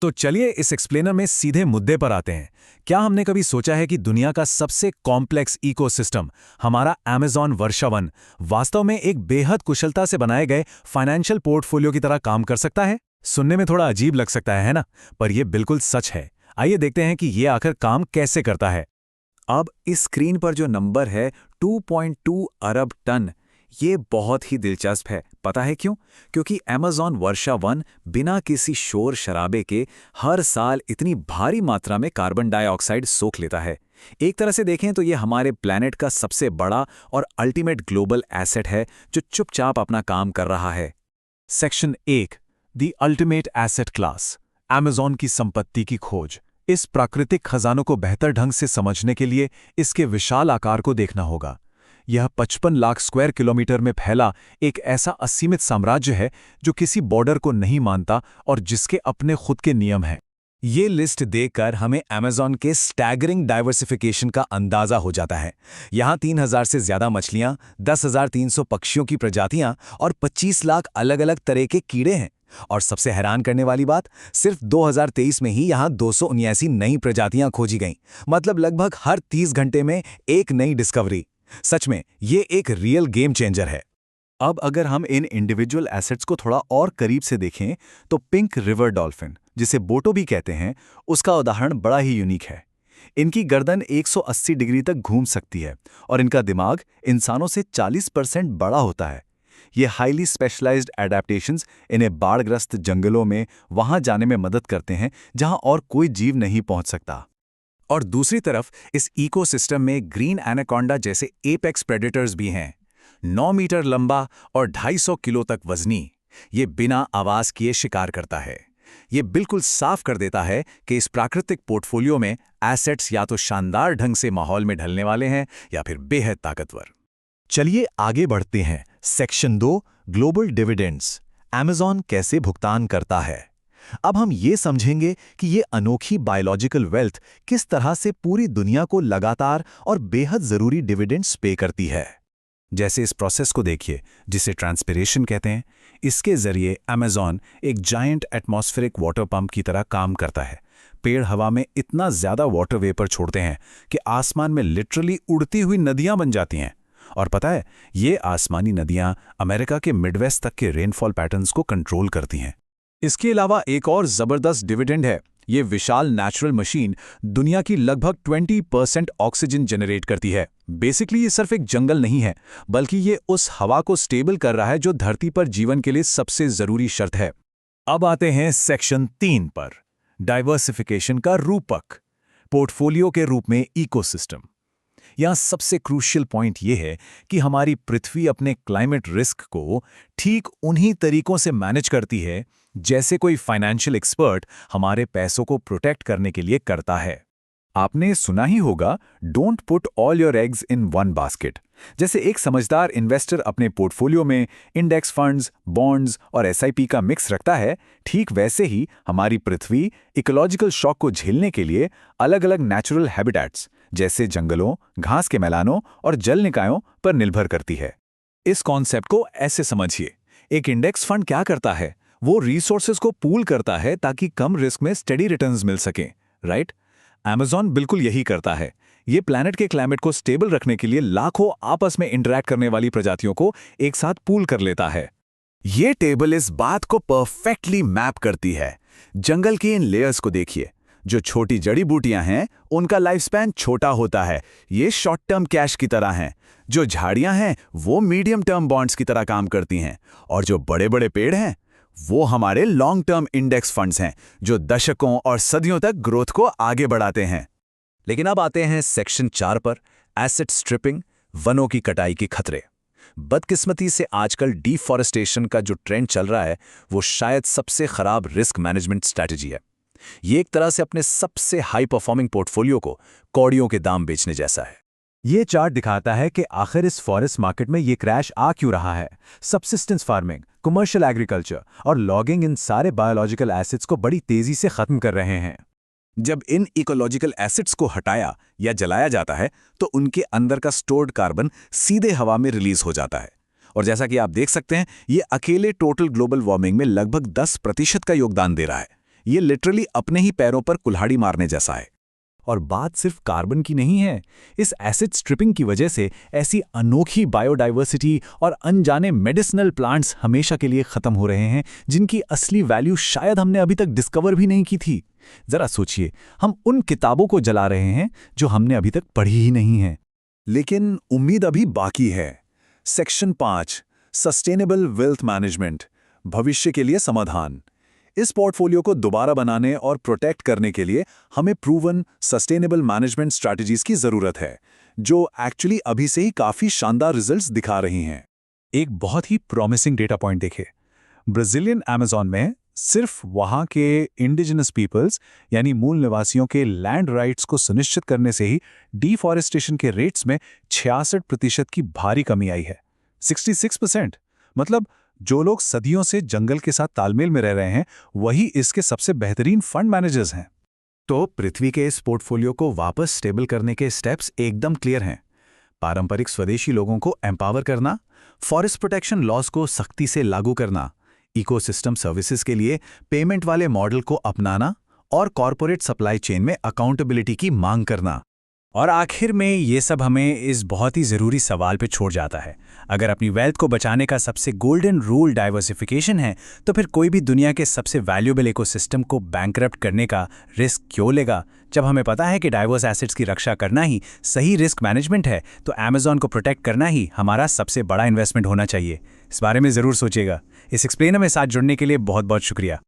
तो चलिए इस एक्सप्लेनर में सीधे मुद्दे पर आते हैं। क्या हमने कभी सोचा है कि दुनिया का सबसे कॉम्प्लेक्स इकोसिस्टम, हमारा अमेज़न वर्षावन, वास्तव में एक बेहद कुशलता से बनाए गए फाइनेंशियल पोर्टफोलियो की तरह काम कर सकता है? सुनने में थोड़ा अजीब लग सकता है ना? पर यह बिल्कुल सच है। आइए देखते हैं कि यह आखिर काम कैसे करता है। अब इस स्क्रीन पर जो नंबर है 2.2 अरब टन, ये बहुत ही दिलचस्प है। पता है क्यों? क्योंकि अमेज़न वर्षावन बिना किसी शोर शराबे के हर साल इतनी भारी मात्रा में कार्बन डाइऑक्साइड सोख लेता है। एक तरह से देखें तो ये हमारे प्लैनेट का सबसे बड़ा और अल्टीमेट ग्लोबल एसेट है जो चुपचाप अपना काम कर रहा है। Section 1, the ultimate asset class, Amazon की संपत्ति की खोज। इस प्राकृतिक खजानों को बेहतर ढंग से समझने के लिए इसके विशाल आकार को देखना होगा। यह 55 लाख स्क्वायर किलोमीटर में फैला एक ऐसा असीमित साम्राज्य है जो किसी बॉर्डर को नहीं मानता और जिसके अपने खुद के नियम हैं। ये लिस्ट देखकर हमें अमेज़न के स्टैगरिंग डाइवर्सिफिकेशन का अंदाजा हो जाता है। यहाँ 3000 से ज्यादा मछलियाँ, 10,300 पक्षियों की प्रजातियाँ और 25 लाख अलग अलग तरह के कीड़े हैं। और सबसे हैरान करने वाली बात, सिर्फ 2023 में ही यहाँ 279 नई प्रजातियां खोजी गईं। मतलब लगभग हर 30 घंटे में एक नई डिस्कवरी। सच में ये एक रियल गेम चेंजर है। अब अगर हम इन इंडिविजुअल एसेट्स को थोड़ा और करीब से देखें तो पिंक रिवर डॉल्फिन, जिसे बोटो भी कहते हैं, उसका उदाहरण बड़ा ही यूनिक है। इनकी गर्दन 180 डिग्री तक घूम सकती है और इनका दिमाग इंसानों से 40% बड़ा होता है। ये हाईली स्पेशलाइज्ड एडेप्टेशंस इन्हें बाढ़ग्रस्त जंगलों में वहां जाने में मदद करते हैं जहां और कोई जीव नहीं पहुंच सकता। और दूसरी तरफ इस इकोसिस्टम में ग्रीन एनाकोंडा जैसे एपेक्स प्रेडेटर्स भी हैं। 9 मीटर लंबा और 250 किलो तक वजनी, ये बिना आवाज किए शिकार करता है। ये बिल्कुल साफ कर देता है कि इस प्राकृतिक पोर्टफोलियो में एसेट्स या तो शानदार ढंग से माहौल में ढलने वाले हैं या फिर बेहद ताकतवर। चलिए आगे बढ़ते हैं। सेक्शन 2, ग्लोबल डिविडेंड्स, अमेज़न कैसे भुगतान करता है। अब हम ये समझेंगे कि ये अनोखी बायोलॉजिकल वेल्थ किस तरह से पूरी दुनिया को लगातार और बेहद ज़रूरी डिविडेंड्स पे करती है। जैसे इस प्रोसेस को देखिए जिसे ट्रांसपिरेशन कहते हैं। इसके जरिए अमेज़न एक जायंट एटमॉस्फेरिक वाटर पंप की तरह काम करता है। पेड़ हवा में इतना ज़्यादा वाटर वेपर छोड़ते हैं कि आसमान में लिटरली उड़ती हुई नदियां बन जाती हैं। और पता है, ये आसमानी नदियां अमेरिका के मिडवेस्ट तक के रेनफॉल पैटर्न्स को कंट्रोल करती हैं। इसके अलावा एक और ज़बरदस्त डिविडेंड है। ये विशाल नेचुरल मशीन दुनिया की लगभग 20% ऑक्सीजन जनरेट करती है। बेसिकली ये सिर्फ एक जंगल नहीं है, बल्कि ये उस हवा को स्टेबल कर रहा है जो धरती पर जीवन के लिए सबसे ज़रूरी शर्त है। अब आते हैं सेक्शन 3 पर, डाइवर्सिफिकेशन का रूपक, पोर्टफोलियो के रूप में इकोसिस्टम। यहाँ सबसे क्रूशियल पॉइंट ये है कि हमारी पृथ्वी अपने क्लाइमेट रिस्क को ठीक उन्हीं तरीकों से मैनेज करती है जैसे कोई फाइनेंशियल एक्सपर्ट हमारे पैसों को प्रोटेक्ट करने के लिए करता है। आपने सुना ही होगा, don't put all your eggs in one basket. जैसे एक समझदार इन्वेस्टर अपने पोर्टफोलियो में इंडेक्स फंड्स, बॉन्ड्स और एसआईपी का मिक्स रखता है, ठीक वैसे ही हमारी पृथ्वी इकोलॉजिकल शॉक को झेलने के लिए अलग अलग नेचुरल हैबिटेट्स जैसे जंगलों, घास के मैदानों और जल निकायों पर निर्भर करती है। इस कॉन्सेप्ट को ऐसे समझिए, एक इंडेक्स फंड क्या करता है, वो रिसोर्सेज को पूल करता है ताकि कम रिस्क में स्टेडी रिटर्न्स मिल सकें, राइट? अमेज़न बिल्कुल यही करता है। ये प्लैनेट के क्लाइमेट को स्टेबल रखने के लिए लाखों आपस में इंटरैक्ट करने वाली प्रजातियों को एक साथ पूल कर लेता है। ये टेबल इस बात को परफेक्टली मैप करती है। जंगल के इन लेयर्स को देखिए। जो छोटी जड़ी बूटियां हैं, उनका लाइफ स्पैन छोटा होता है, ये शॉर्ट टर्म कैश की तरह हैं। जो झाड़ियां हैं, वो मीडियम टर्म बॉन्ड्स की तरह काम करती हैं। और जो बड़े बड़े पेड़ हैं, वो हमारे लॉन्ग टर्म इंडेक्स फंड्स हैं, जो दशकों और सदियों तक ग्रोथ को आगे बढ़ाते हैं। लेकिन अब आते हैं सेक्शन 4 पर, एसेट स्ट्रिपिंग, वनों की कटाई के खतरे। बदकिस्मती से आजकल डिफॉरेस्टेशन का जो ट्रेंड चल रहा है, वो शायद सबसे खराब रिस्क मैनेजमेंट स्ट्रैटेजी है। ये एक तरह से अपने सबसे हाई परफॉर्मिंग पोर्टफोलियो को कौड़ियों के दाम बेचने जैसा है। ये चार्ट दिखाता है कि आखिर इस फॉरेस्ट मार्केट में ये क्रैश आ क्यों रहा है। सब्सिस्टेंस फार्मिंग, कमर्शियल एग्रीकल्चर और लॉगिंग इन सारे बायोलॉजिकल एसिड्स को बड़ी तेजी से खत्म कर रहे हैं। जब इन इकोलॉजिकल एसिड्स को हटाया या जलाया जाता है तो उनके अंदर का स्टोर्ड कार्बन सीधे हवा में रिलीज हो जाता है। और जैसा कि आप देख सकते हैं, ये अकेले टोटल ग्लोबल वार्मिंग में लगभग 10% का योगदान दे रहा है। ये लिटरली अपने ही पैरों पर कुल्हाड़ी मारने जैसा है। और बात सिर्फ कार्बन की नहीं है। इस एसिड स्ट्रिपिंग की वजह से ऐसी अनोखी बायोडाइवर्सिटी और अनजाने मेडिसिनल प्लांट्स हमेशा के लिए खत्म हो रहे हैं, जिनकी असली वैल्यू शायद हमने अभी तक डिस्कवर भी नहीं की थी। जरा सोचिए, हम उन किताबों को जला रहे हैं जो हमने अभी तक पढ़ी ही नहीं है। लेकिन उम्मीद अभी बाकी है। सेक्शन 5, सस्टेनेबल वेल्थ मैनेजमेंट, भविष्य के लिए समाधान। इस पोर्टफोलियो को दोबारा बनाने और प्रोटेक्ट करने के लिए हमें प्रूवन सस्टेनेबल मैनेजमेंट स्ट्रैटेजीज की जरूरत है, जो एक्चुअली अभी से ही काफी शानदार रिजल्ट्स दिखा रही हैं। एक बहुत ही प्रॉमिसिंग डेटा पॉइंट देखे। ब्राजीलियन अमेज़न में सिर्फ वहां के इंडिजिनस पीपल्स यानी मूल निवासियों के लैंड राइट्स को सुनिश्चित करने से ही डिफॉरेस्टेशन के रेट्स में 66% की भारी कमी आई है। 66%। मतलब जो लोग सदियों से जंगल के साथ तालमेल में रह रहे हैं, वही इसके सबसे बेहतरीन फंड मैनेजर्स हैं। तो पृथ्वी के इस पोर्टफोलियो को वापस स्टेबल करने के स्टेप्स एकदम क्लियर हैं। पारंपरिक स्वदेशी लोगों को एम्पावर करना, फॉरेस्ट प्रोटेक्शन लॉज को सख्ती से लागू करना, इकोसिस्टम सर्विसेज के लिए पेमेंट वाले मॉडल को अपनाना और कॉरपोरेट सप्लाई चेन में अकाउंटेबिलिटी की मांग करना। और आखिर में ये सब हमें इस बहुत ही ज़रूरी सवाल पे छोड़ जाता है, अगर अपनी वेल्थ को बचाने का सबसे गोल्डन रूल डाइवर्सिफिकेशन है, तो फिर कोई भी दुनिया के सबसे वैल्यूएबल इकोसिस्टम को बैंकरप्ट करने का रिस्क क्यों लेगा? जब हमें पता है कि डाइवर्स एसेट्स की रक्षा करना ही सही रिस्क मैनेजमेंट है, तो अमेज़न को प्रोटेक्ट करना ही हमारा सबसे बड़ा इन्वेस्टमेंट होना चाहिए। इस बारे में ज़रूर सोचिएगा। इस एक्सप्लेनर में साथ जुड़ने के लिए बहुत बहुत शुक्रिया।